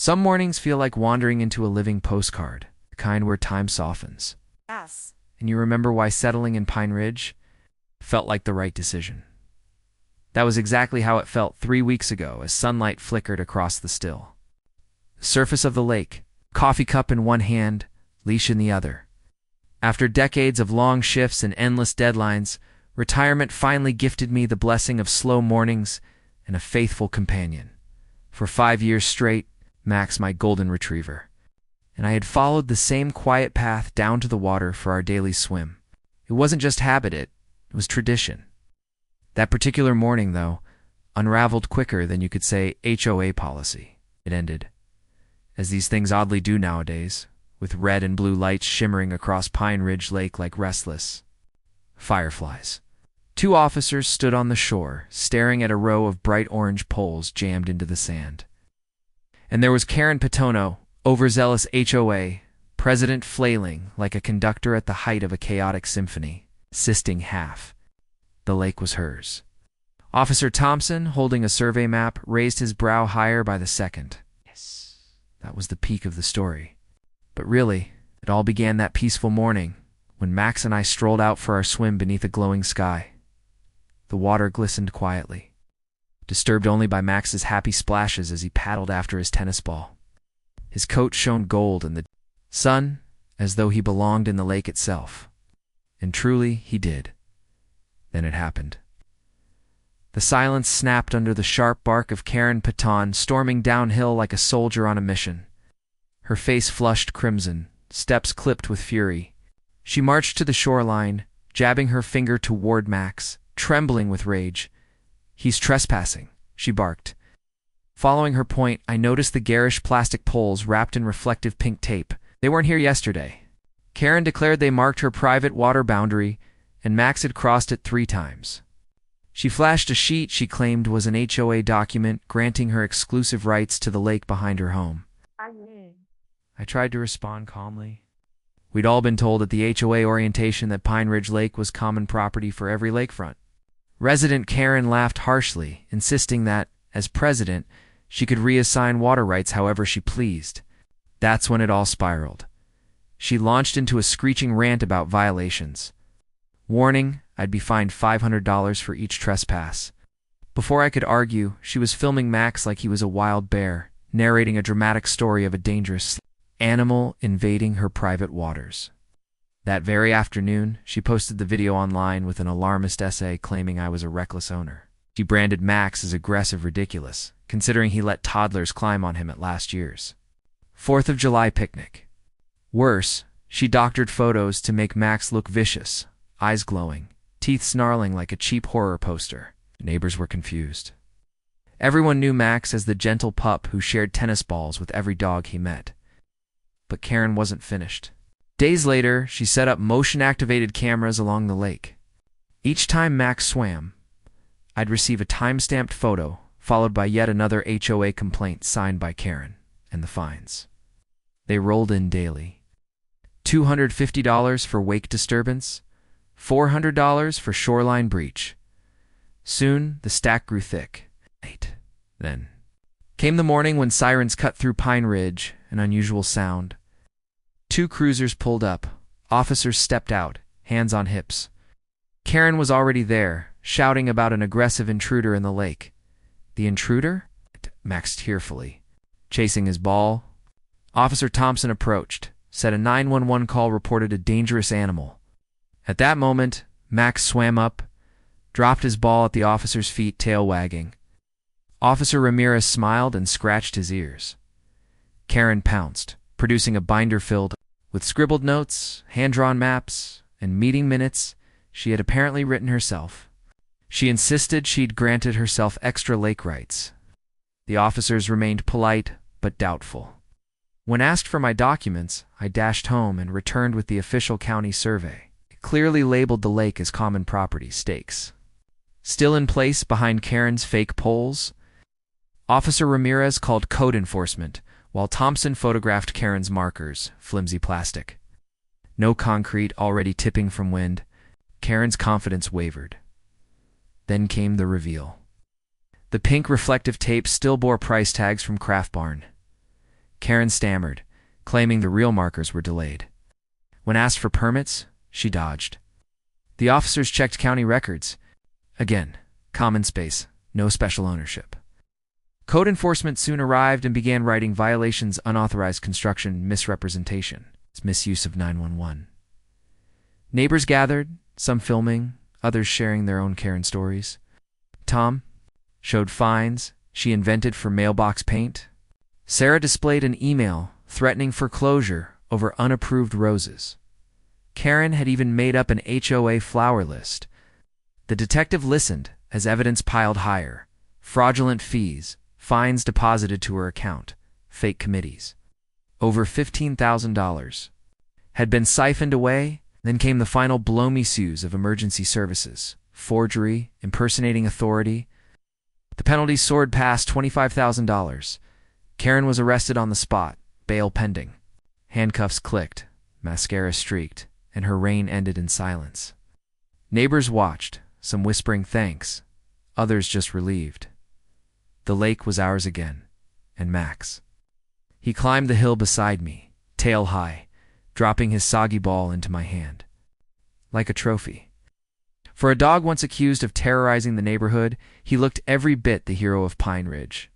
Some mornings feel like wandering into a living postcard, the kind where time softens. Yes. And you remember why settling in Pine Ridge felt like the right decision. That was exactly how it felt 3 weeks ago as sunlight flickered across the still. The surface of the lake, coffee cup in one hand, leash in the other. After decades of long shifts and endless deadlines, retirement finally gifted me the blessing of slow mornings and a faithful companion. For 5 years straight, Max, my golden retriever. And I had followed the same quiet path down to the water for our daily swim. It wasn't just habit, it was tradition. That particular morning, though, unraveled quicker than you could say HOA policy. It ended, as these things oddly do nowadays, with red and blue lights shimmering across Pine Ridge Lake like restless fireflies. 2 officers stood on the shore, staring at a row of bright orange poles jammed into the sand. And there was Karen Pitono, overzealous HOA, president flailing like a conductor at the height of a chaotic symphony, sisting half. The lake was hers. Officer Thompson, holding a survey map, raised his brow higher by the second. Yes, that was the peak of the story. But really, it all began that peaceful morning when Max and I strolled out for our swim beneath a glowing sky. The water glistened quietly, disturbed only by Max's happy splashes as he paddled after his tennis ball. His coat shone gold in the sun, as though he belonged in the lake itself. And truly, he did. Then it happened. The silence snapped under the sharp bark of Karen Piton, storming downhill like a soldier on a mission. Her face flushed crimson, steps clipped with fury. She marched to the shoreline, jabbing her finger toward Max, trembling with rage. "He's trespassing," she barked. Following her point, I noticed the garish plastic poles wrapped in reflective pink tape. They weren't here yesterday. Karen declared they marked her private water boundary, and Max had crossed it 3 times. She flashed a sheet she claimed was an HOA document granting her exclusive rights to the lake behind her home. I tried to respond calmly. We'd all been told at the HOA orientation that Pine Ridge Lake was common property for every lakefront. Resident Karen laughed harshly, insisting that, as president, she could reassign water rights however she pleased. That's when it all spiraled. She launched into a screeching rant about violations. Warning, I'd be fined $500 for each trespass. Before I could argue, she was filming Max like he was a wild bear, narrating a dramatic story of a dangerous animal invading her private waters. That very afternoon, she posted the video online with an alarmist essay claiming I was a reckless owner. She branded Max as aggressive ridiculous, considering he let toddlers climb on him at last year's 4th of July picnic. Worse, she doctored photos to make Max look vicious, eyes glowing, teeth snarling like a cheap horror poster. Neighbors were confused. Everyone knew Max as the gentle pup who shared tennis balls with every dog he met. But Karen wasn't finished. Days later, she set up motion-activated cameras along the lake. Each time Max swam, I'd receive a time-stamped photo, followed by yet another HOA complaint signed by Karen, and the fines. They rolled in daily. $250 for wake disturbance, $400 for shoreline breach. Soon, the stack grew thick. Then came the morning when sirens cut through Pine Ridge, an unusual sound. 2 cruisers pulled up. Officers stepped out, hands on hips. Karen was already there, shouting about an aggressive intruder in the lake. The intruder? Max tearfully, chasing his ball. Officer Thompson approached, said a 911 call reported a dangerous animal. At that moment, Max swam up, dropped his ball at the officer's feet, tail wagging. Officer Ramirez smiled and scratched his ears. Karen pounced, producing a binder filled with scribbled notes, hand-drawn maps, and meeting minutes she had apparently written herself. She insisted she'd granted herself extra lake rights. The officers remained polite but doubtful. When asked for my documents, I dashed home and returned with the official county survey. It clearly labeled the lake as common property stakes. Still in place behind Karen's fake poles, Officer Ramirez called code enforcement, while Thompson photographed Karen's markers, flimsy plastic. No concrete, already tipping from wind. Karen's confidence wavered. Then came the reveal. The pink reflective tape still bore price tags from Craft Barn. Karen stammered, claiming the real markers were delayed. When asked for permits, she dodged. The officers checked county records. Again, common space, no special ownership. Code enforcement soon arrived and began writing violations: unauthorized construction, misrepresentation, misuse of 911. Neighbors gathered, some filming, others sharing their own Karen stories. Tom showed fines she invented for mailbox paint. Sarah displayed an email threatening foreclosure over unapproved roses. Karen had even made up an HOA flower list. The detective listened as evidence piled higher: fraudulent fees, fines deposited to her account, fake committees. Over $15,000 had been siphoned away. Then came the final blow-me-sues of emergency services: forgery, impersonating authority. The penalties soared past $25,000. Karen was arrested on the spot, bail pending. Handcuffs clicked, mascara streaked, and her reign ended in silence. Neighbors watched, some whispering thanks, others just relieved. The lake was ours again, and Max. He climbed the hill beside me, tail high, dropping his soggy ball into my hand. Like a trophy. For a dog once accused of terrorizing the neighborhood, he looked every bit the hero of Pine Ridge.